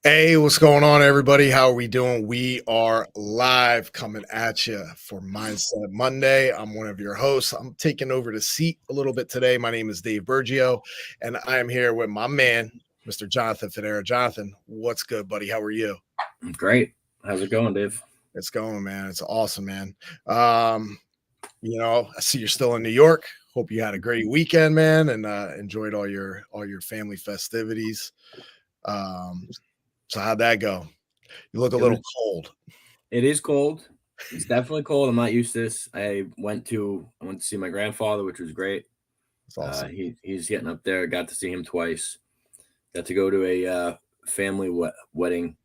Hey, what's going on, everybody? How are we doing? We are live coming at you for Mindset Monday. I'm one of your hosts. I'm taking over the seat a little bit today. My name is Dave Bergio, and I am here with my man, Mr. Jonathan Federa. Jonathan, what's good, buddy? How are you? Great. How's it going, Dave? It's going, man. It's awesome, man. Um, I see you're still in New York. Hope you had a great weekend, man, and enjoyed all your family festivities. Um, so how'd that go? You look a It little was. cold. It is cold. It's definitely cold. I'm not used to this. I went to see my grandfather, which was great. It's awesome. He's getting up there. Got to see him twice. Got to go to a family wedding,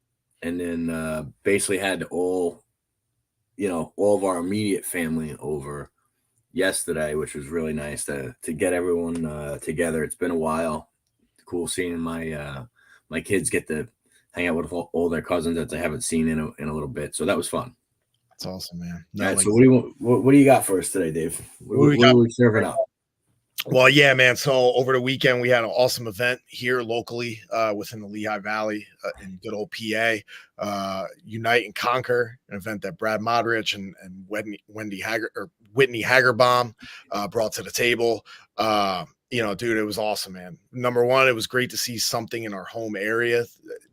and then basically had all of our immediate family over yesterday, which was really nice to get everyone together. It's been a while. Cool seeing my kids get to hang out with all their cousins that they haven't seen in a little bit. So that was fun. That's awesome, man. All No, right. like So what do you got for us today, Dave? What, what we what got. are we serving up? Well, yeah, man. So over the weekend, we had an awesome event here locally within the Lehigh Valley in good old PA. Unite and Conquer, an event that Brad Modrich and Whitney Hagerbaum brought to the table. Dude, it was awesome, man. Number one, it was great to see something in our home area.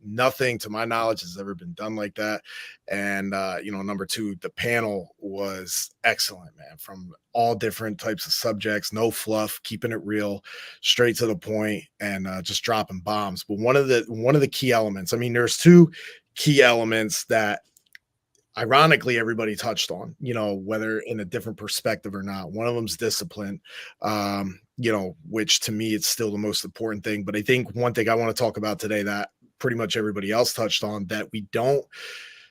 Nothing, to my knowledge, has ever been done like that. And number two, the panel was excellent, man, from all different types of subjects, no fluff, keeping it real, straight to the point, and just dropping bombs. But one of the key elements, I mean, there's two key elements that ironically everybody touched on, whether in a different perspective or not. One of them's discipline, which to me it's still the most important thing. But I think one thing I want to talk about today that pretty much everybody else touched on, that we don't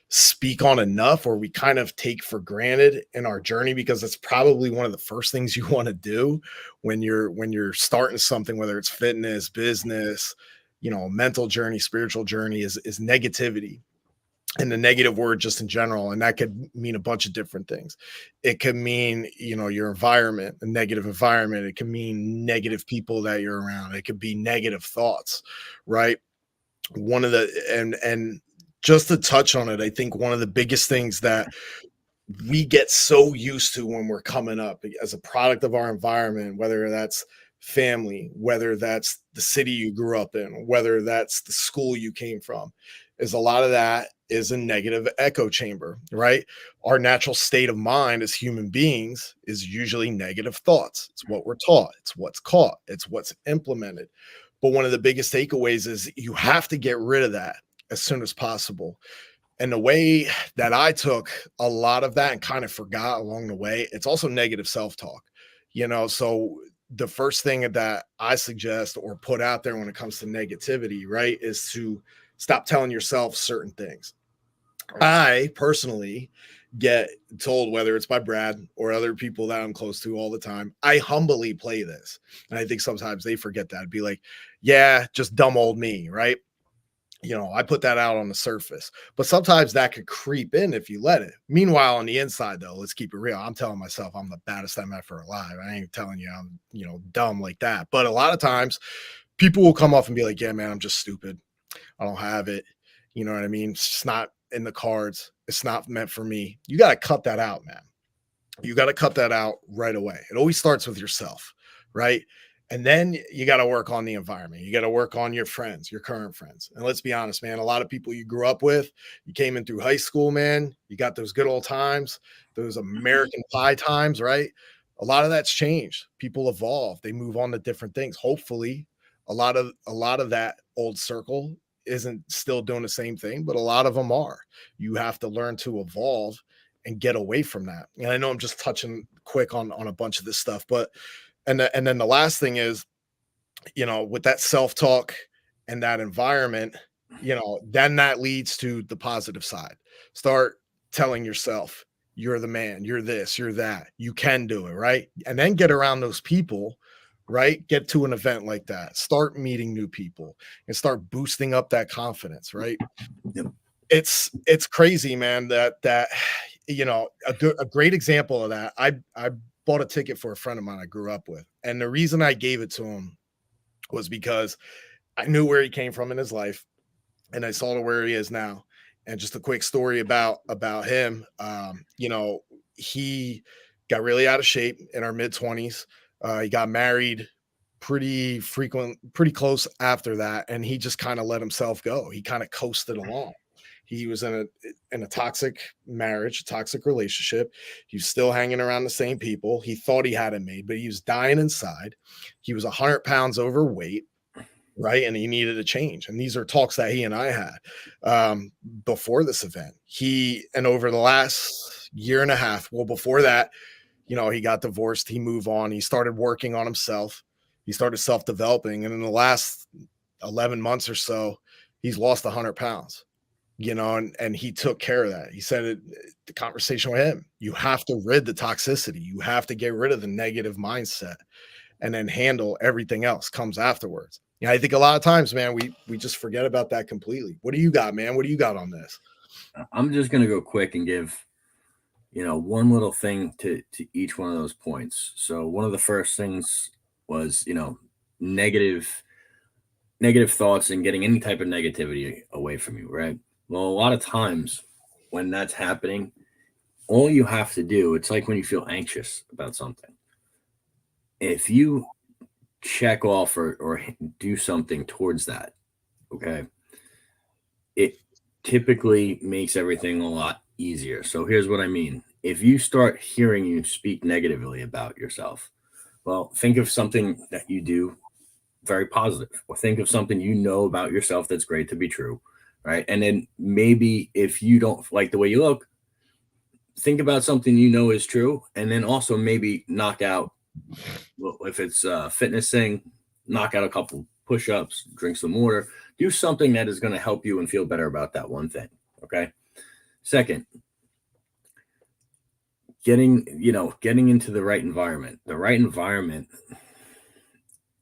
speak on enough, or we kind of take for granted in our journey, because it's probably one of the first things you want to do when you're starting something, whether it's fitness, business, mental journey, spiritual journey, is negativity, and the negative word just in general. And that could mean a bunch of different things. It could mean, your environment, a negative environment. It could mean negative people that you're around. It could be negative thoughts, right? One of the and just to touch on it, I think one of the biggest things that we get so used to when we're coming up as a product of our environment, whether that's family, whether that's the city you grew up in, whether that's the school you came from, is a lot of that is a negative echo chamber, right? Our natural state of mind as human beings is usually negative thoughts. It's what we're taught, it's what's caught, it's what's implemented. But one of the biggest takeaways is you have to get rid of that as soon as possible. And the way that I took a lot of that and kind of forgot along the way, it's also negative self-talk. So the first thing that I suggest or put out there when it comes to negativity, right, is to stop telling yourself certain things. I personally get told, whether it's by Brad or other people that I'm close to all the time, I humbly play this. And I think sometimes they forget that. Be like, yeah, just dumb old me, right? I put that out on the surface, but sometimes that could creep in if you let it. Meanwhile, on the inside, though, let's keep it real. I'm telling myself I'm the baddest MFer alive. I ain't telling you I'm, dumb like that. But a lot of times people will come off and be like, yeah, man, I'm just stupid. I don't have it. You know what I mean? It's just not in the cards. It's not meant for me. You got to cut that out, man. You got to cut that out right away. It always starts with yourself, right? And then you got to work on the environment. You got to work on your friends, your current friends. And let's be honest, man, a lot of people you grew up with, you came in through high school, man, you got those good old times, those American Pie times, right? A lot of that's changed. People evolve, they move on to different things. Hopefully, a lot of that old circle isn't still doing the same thing, but a lot of them are. You have to learn to evolve and get away from that. And I know I'm just touching quick on a bunch of this stuff, but and then the last thing is, with that self-talk and that environment, then that leads to the positive side. Start telling yourself you're the man, you're this, you're that, you can do it, right? And then get around those people, right? Get to an event like that, start meeting new people and start boosting up that confidence, right? Yep. It's crazy, man, that a great example of that. I bought a ticket for a friend of mine I grew up with, and the reason I gave it to him was because I knew where he came from in his life. and I saw to where he is now. And just a quick story about him. He got really out of shape in our mid 20s. He got married pretty close after that, and he just kind of let himself go. He kind of coasted along. He was in a toxic marriage, a toxic relationship. He was still hanging around the same people. He thought he had it made, but he was dying inside. He was 100 pounds overweight, right? And he needed a change. And these are talks that he and I had before this event. And over the last year and a half, well, before that, he got divorced, he moved on, he started working on himself, he started self-developing. And in the last 11 months or so, he's lost 100 pounds, and he took care of that. He said the conversation with him, you have to rid the toxicity. You have to get rid of the negative mindset, and then handle everything else comes afterwards. Yeah, I think a lot of times, man, we just forget about that completely. What do you got, man? What do you got on this? I'm just going to go quick and give, one little thing to each one of those points. So one of the first things was, negative thoughts and getting any type of negativity away from you, right? Well, a lot of times when that's happening, all you have to do, it's like when you feel anxious about something. If you check off or do something towards that, okay, it typically makes everything a lot easier. So here's what I mean. If you start hearing you speak negatively about yourself, well, think of something that you do very positive, or think of something about yourself that's great to be true, right? And then maybe if you don't like the way you look, think about something is true, and then also maybe knock out, well, if it's a fitness thing, knock out a couple push-ups, drink some water, do something that is going to help you and feel better about that one thing. Okay. Second, getting into the right environment. The right environment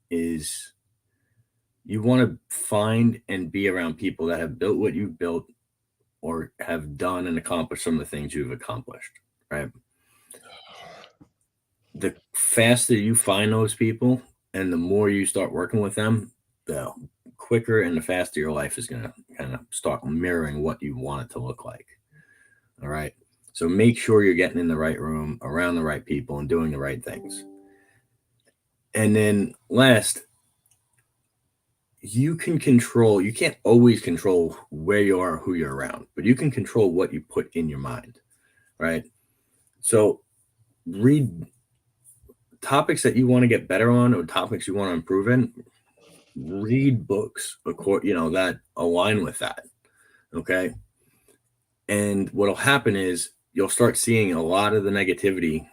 is, you want to find and be around people that have built what you've built, or have done and accomplished some of the things you've accomplished, right? The faster you find those people and the more you start working with them, the quicker and the faster your life is going to kind of start mirroring what you want it to look like. All right. So make sure you're getting in the right room, around the right people, and doing the right things. And then last, you can't always control where you are, who you're around, but you can control what you put in your mind, right? So read topics that you want to get better on, or topics you want to improve in. Read books, that align with that. Okay. And what'll happen is you'll start seeing a lot of the negativity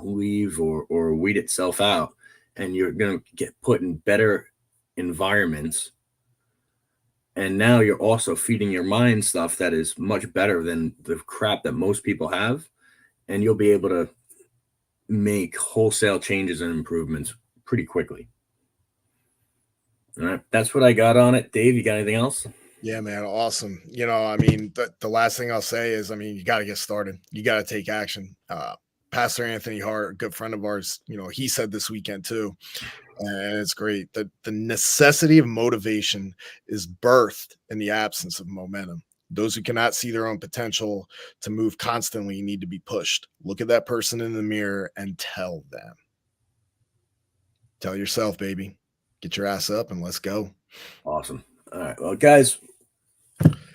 leave or weed itself out, and you're going to get put in better environments. And now you're also feeding your mind stuff that is much better than the crap that most people have. And you'll be able to make wholesale changes and improvements pretty quickly. All right. That's what I got on it. Dave, you got anything else? Yeah, man. Awesome. The last thing I'll say is, you got to get started. You got to take action. Pastor Anthony Hart, a good friend of ours, he said this weekend too, and it's great, that the necessity of motivation is birthed in the absence of momentum. Those who cannot see their own potential to move constantly need to be pushed. Look at that person in the mirror and tell them. Tell yourself, baby, get your ass up and let's go. Awesome. All right. Well, guys,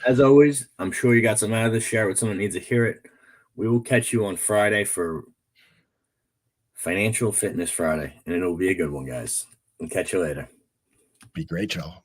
as always, I'm sure you got some out of this. Share with someone who needs to hear it. We will catch you on Friday for Financial Fitness Friday, and it'll be a good one, guys. We'll catch you later. Be great, y'all.